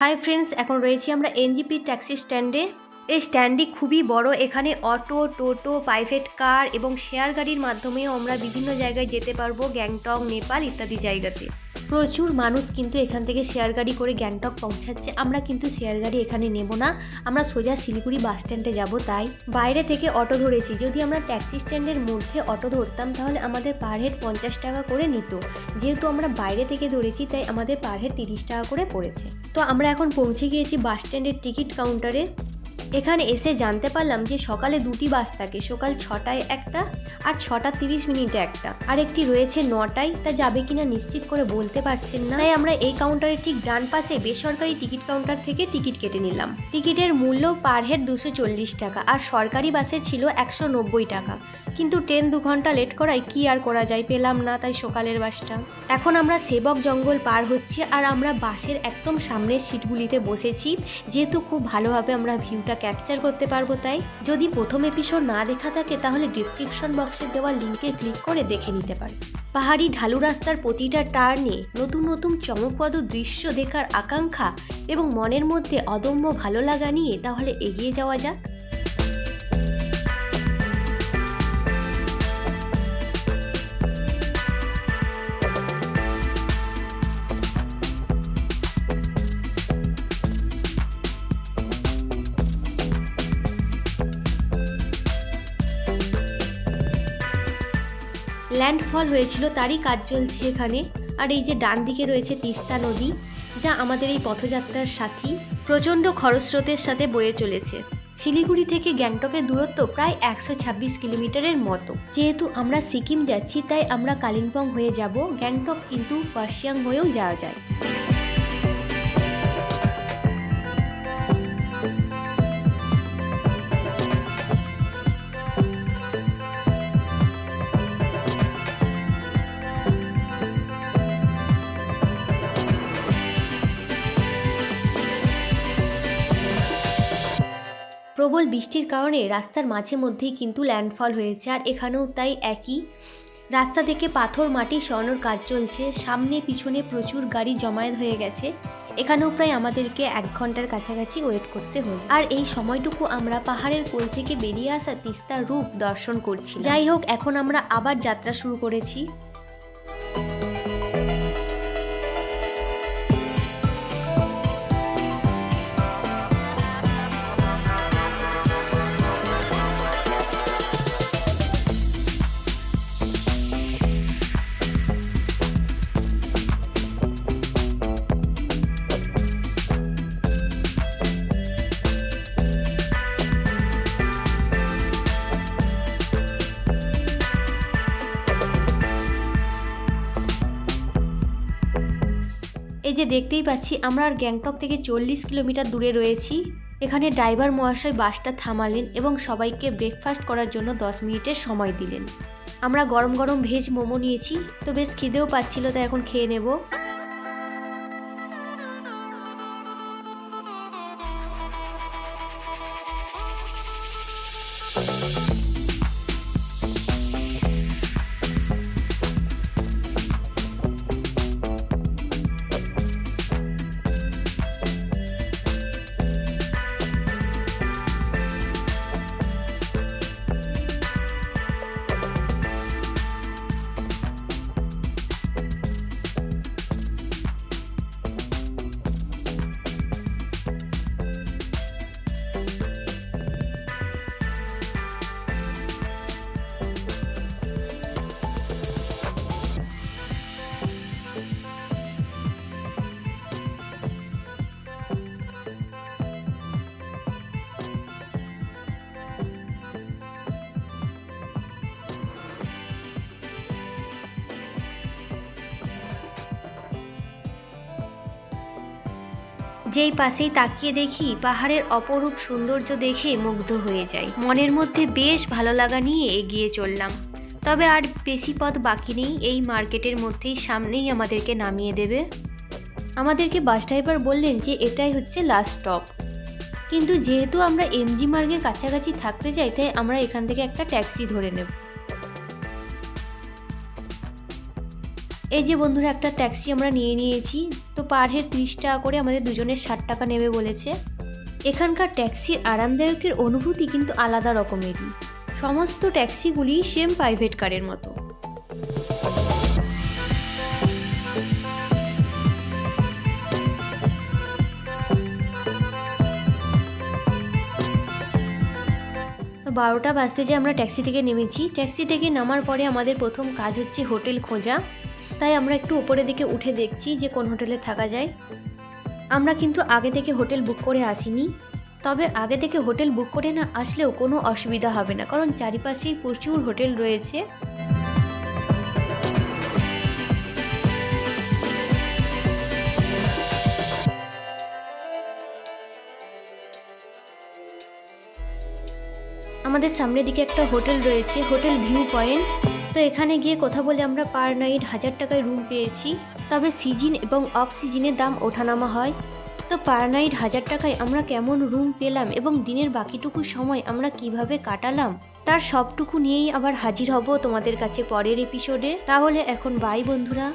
Hi friends, এখন রয়েছি আমরা এনজিপি ট্যাক্সি স্ট্যান্ডে। এই স্ট্যান্ডটি খুবই বড়। এখানে অটো, টোটো, প্রাইভেট কার এবং শেয়ার গাড়ির মাধ্যমেও আমরা বিভিন্ন জায়গায় যেতে পারবো, গ্যাংটক, নেপাল ইত্যাদি জায়গাতে। প্রচুর মানুষ কিন্তু এখান থেকে শেয়ার গাড়ি করে গ্যাংটক পৌঁছাচ্ছে। আমরা কিন্তু শেয়ার গাড়ি এখানে নেব না, আমরা সোজা শিলিগুড়ি বাস স্ট্যান্ডে যাব। তাই বাইরে থেকে অটো ধরেছি। যদি আমরা ট্যাক্সি স্ট্যান্ডের মধ্যে অটো ধরতাম তাহলে আমাদের পার হেড 50 টাকা করে নিত। যেহেতু আমরা বাইরে থেকে ধরেছি তাই আমাদের পার হেড 30 টাকা করে পড়েছে। তো আমরা এখন পৌঁছে গিয়েছি বাস স্ট্যান্ডের টিকিট কাউন্টারে। এখানে এসে জানতে পারলাম যে সকালে দুটি বাস থাকে, সকাল 6টায় একটা আর 6টা 30 মিনিটে একটা, আর একটি রয়েছে 9টায়। তা যাবে কিনা নিশ্চিত করে বলতে পারছেন না, তাই আমরা এই কাউন্টারের ঠিক ডান পাশে বেসরকারি টিকিট কাউন্টার থেকে টিকিট কেটে নিলাম। টিকিটের মূল্য পার হেড 240 টাকা, আর সরকারি বাসে ছিল 190 টাকা। কিন্তু ট্রেন 2 ঘন্টা লেট করায় কি আর করা যায়, পেলাম না তাই সকালের বাসটা। এখন আমরা সেবক জঙ্গল পার হচ্ছি, আর আমরা বাসের একদম সামনের সিটগুলিতে বসেছি, যেহেতু খুব ভালোভাবে আমরা ভিউটা ক্যাপচার করতে পারবো। তাই যদি প্রথম এপিসোড না দেখা থাকে তাহলে ডিসক্রিপশন বক্সে দেওয়া লিঙ্কে ক্লিক করে দেখে নিতে পারে। পাহাড়ি ঢালু রাস্তার প্রতিটা টার্নে নতুন নতুন চমকপ্রদ দৃশ্য দেখার আকাঙ্ক্ষা এবং মনের মধ্যে অদম্য ভালো লাগা নিয়ে তাহলে এগিয়ে যাওয়া যাক। ল্যান্ডফল হয়েছিল, তারই কাজ চলছে এখানে। আর এই যে ডান দিকে রয়েছে তিস্তা নদী, যা আমাদের এই পথযাত্রার সাথী। প্রচণ্ড খরস্রোতের সাথে বয়ে চলেছে। শিলিগুড়ি থেকে গ্যাংটকের দূরত্ব প্রায় 126 কিলোমিটারের মতো। যেহেতু আমরা সিকিম যাচ্ছি তাই আমরা কালিম্পং হয়ে যাব। গ্যাংটক কিন্তু পার্সিয়াং হয়েও যাওয়া যায়। প্রবল বৃষ্টির কারণে রাস্তার মাঝে মধ্যেই কিন্তু ল্যান্ডফল হয়েছে, আর এখানেও তাই একই। রাস্তা থেকে পাথর মাটি সরানোর কাজ চলছে। সামনে পিছনে প্রচুর গাড়ি জমায়েত হয়ে গেছে। এখানেও প্রায় আমাদেরকে 1 ঘন্টার কাছাকাছি ওয়েট করতে হলো। আর এই সময়টুকু আমরা পাহাড়ের কোল থেকে বেরিয়ে আসা তিস্তার রূপ দর্শন করছি। যাই হোক, এখন আমরা আবার যাত্রা শুরু করেছি। এই যে দেখতেই পাচ্ছি আমরা আর গ্যাংটক থেকে 40 কিলোমিটার দূরে রয়েছি। এখানে ড্রাইভার মহাশয় বাসটা থামালেন এবং সবাইকে ব্রেকফাস্ট করার জন্য 10 মিনিটের সময় দিলেন। আমরা গরম গরম ভেজ মোমো নিয়েছি, তো বেশ খিদেও পাচ্ছিল, তাই এখন খেয়ে নেব। যেই পাশেই তাকিয়ে দেখি পাহাড়ের অপরূপ সৌন্দর্য দেখে মুগ্ধ হয়ে যাই। মনের মধ্যে বেশ ভালো লাগা নিয়ে এগিয়ে চললাম। তবে আর বেশি পথ বাকি নেই, এই মার্কেটের মধ্যেই সামনেই আমাদেরকে নামিয়ে দেবে। আমাদেরকে বাস ড্রাইভার বললেন যে এটাই হচ্ছে লাস্ট স্টপ। কিন্তু যেহেতু আমরা এমজি মার্গের কাছাকাছি থাকতে চাই তাই আমরা এখান থেকে একটা ট্যাক্সি ধরে নেব। এই যে বন্ধুরা, একটা ট্যাক্সি আমরা নিয়ে নিয়েছি। তো পার হেড 30 টাকা করে, আমাদের দুজনের 60 টাকা নেবে বলেছে। এখানকার ট্যাক্সির আরামদায়কের অনুভূতি কিন্তু আলাদা রকমেরই। সমস্ত ট্যাক্সিগুলি সেম প্রাইভেট কারের মতো। তো 12টা বাজতে যে আমরা ট্যাক্সি থেকে নেমেছি। ট্যাক্সি থেকে নামার পরে আমাদের প্রথম কাজ হচ্ছে হোটেল খোঁজা। তাই আমরা একটু উপরের দিকে উঠে দেখছি যে কোন হোটেলে থাকা যায়। আমরা কিন্তু আগে থেকে হোটেল বুক করে আসিনি, তবে আগে থেকে হোটেল বুক করে না আসলেও কোনো অসুবিধা হবে না, কারণ চারিপাশেই প্রচুর হোটেল রয়েছে। আমাদের সামনের দিকে একটা হোটেল রয়েছে, হোটেল ভিউ পয়েন্ট। তো এখানে গিয়ে কথা বলে আমরা পার নাইট 1000 টাকায় রুম পেয়েছি। তবে সিজন এবং অফ সিজনের দাম ওঠানামা হয়। তো পার নাইট 1000 টাকায় আমরা কেমন রুম পেলাম এবং দিনের বাকিটুকু সময় আমরা কিভাবে কাটালাম, তার সবটুকু নিয়েই আবার হাজির হব তোমাদের কাছে পরের এপিসোডে। তাহলে এখন বাই বন্ধুরা।